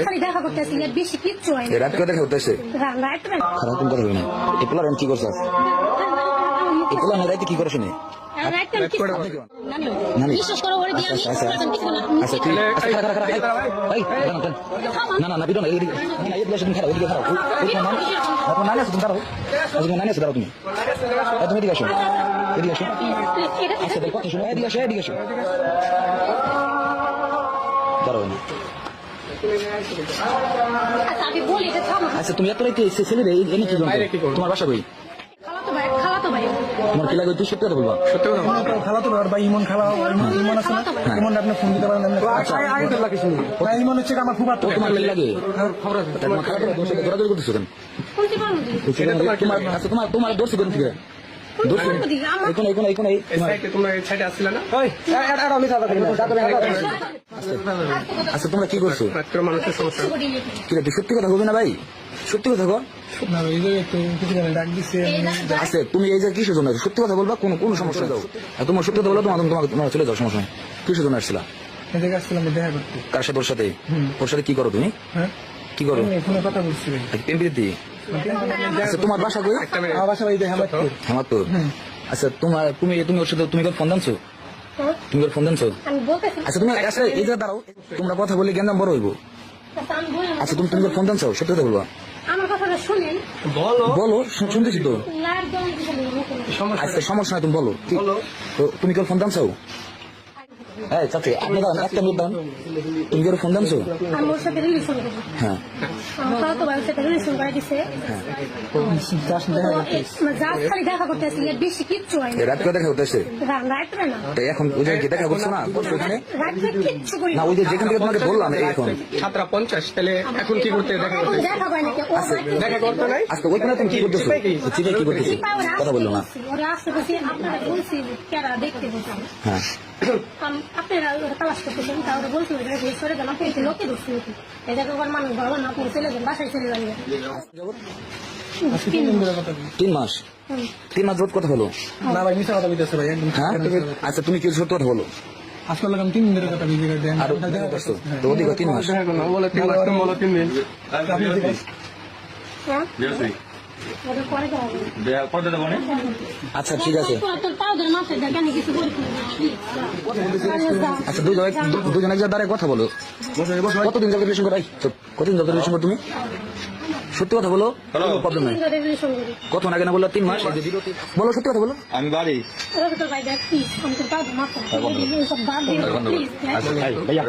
খালি দেখা করতেছি এর বেশি কিচ্ছু হয় না। রাত করে দেখা করতেছে রাত না খারাপ কোন কথা হইনি এগুলা রান কি করছস এগুলা না রাতে কি করছ নি বিশ্বাস করো ওরে দিয়ে আমি আচ্ছা ঠিক আছে ভাই না না না বিদন এই না এই দেশে খারাপ ওইদিকে খারাপ আপনার নানি আছে তুমি খারাপ আজকে নানি আছে দাও তুমি তুমি এদিকে আসো এদিকে আসো আচ্ছা ভাই কথা শুনো এদিকে আসো দাঁড়াও না আমি বলি এটা থামো। আচ্ছা তুমি এত রাইতে ছেলে রে এনে কি জন্য তোমার বাসা কই খালাতো ভাই তোমার কি লাগে তুই সত্যি কথা বলবা সত্যি কথা খালাতো ভাই ইমন খালা ইমন আছে না ইমন আপনি ফোন দিতে পারেন আগে তো লাগে শুনি ইমন হচ্ছে আমার খুব আত্ম তোমার কি লাগে খবর আছে তোমার খারাপ দোষ দৌড়াদৌড়ি করতেছ কেন কোনটি পারো তোমার আচ্ছা তোমার দোষ কোন থেকে দোষ এখন তোমরা এই সাইডে আসছিল না আচ্ছা তোমরা কি করছো রাত্রে মানুষের সমস্যা কি রে সত্যি কথা বলবি না ভাই সত্যি কথা কর না এই যে একটু কিছু ডাক দিছে আচ্ছা তুমি এই যে কিসের জন্য সত্যি কথা বলবা কোন সমস্যা দাও তোমার সত্যি কথা বলো তোমার চলে যাও সমস্যা কিসের জন্য আসছিলা এদিকে আসছিলাম দেখা করতে কার সাথে ওর সাথে কি করো তুমি হ্যাঁ কি করো ফোনে কথা বলছি প্রেম প্রীতি আচ্ছা তোমার বাসা কই আমার বাসা ভাই দেখা মাত্র হামাদপুর আচ্ছা তুমি ওর সাথে তুমি ফোন দানছো তুমি ফোন দানছো আমি বলতেছি আচ্ছা তুমি আচ্ছা এই যে দাঁড়াও তোমরা কথা বলে জ্ঞান বড় হইব আমি বলি আচ্ছা তুমি ফোন দানছো সত্যি কথা বলবা আমার কথাটা শুনেন বলো শুনতেছি তো লাইট দাও দিবেন আচ্ছা সমস্যা নাই তুমি বলো তো তুমি কেউ ফোন দানছো এই চাচি আপনি দাঁড়ান একটা মিনিট দাঁড়ান তুমি কেউ ফোন দানছো আমি ওর সাথে রিলেশন করি হ্যাঁ আমার খালাতো ভাইয়ের সাথে রিলেশন করে দিছে খালি দেখা করতেছি এর বেশি কিচ্ছু হয় না। রাত করে দেখা করতেছে রাত না তো এখন ওই যে দেখা করছো না ওখানে রাত্রে কিচ্ছু করি না ওই যে যেখান থেকে তোমাকে বললাম এখন 7:50 তাহলে এখন কি করতে দেখা করতে দেখা হয় নাকি ও দেখা করতে নাই আজকে ওইখানে তুমি কি করতেছো চিপে কি করতেছো কথা বললো না ওরা আশেপাশে আপনারা বলছি কেরা দেখতে বলছেন হ্যাঁ আপনারা তালাশ করতেছেন তাহলে বলছি সরে গেলাম কিন্তু লোকে ধরছি এই জায়গায় ওর মানুষ ভালো না আপনি চলে যান বাসায় চলে যান 3 মাস 3 মাস রোদ কথা বলো না ভাই মিছা কথা বলতেছে ভাই একদম হ্যাঁ আচ্ছা তুমি কি সত্য কথা বলো আসলে লাগাম 3 দিনের কথা বিজে দেন আর দেখা করছো তো ওদিকে 3 মাস দেখা করলাম বলে 3 মাস তুমি বলো 3 দিন আপনি হ্যাঁ ওটা পরে যাবো আচ্ছা ঠিক আছে তোর পাউডার মাথায় দেখা নিয়ে কিছু বলছি আচ্ছা দুজন এক জায়গায় কথা বলো কতদিন যাবো রিলেশন করাই কতদিন যাবো রিলেশন করো তুমি সত্যি কথা বলো প্রবলেম নাই রিলেশন করি কত আগে না বললো 3 মাস বলো সত্যি কথা বলো আমি বাড়ি তোর ভাই দেখ প্লিজ আমি তোর পাউডার মাথায় সব বাদ দিয়ে প্লিজ ভাইয়া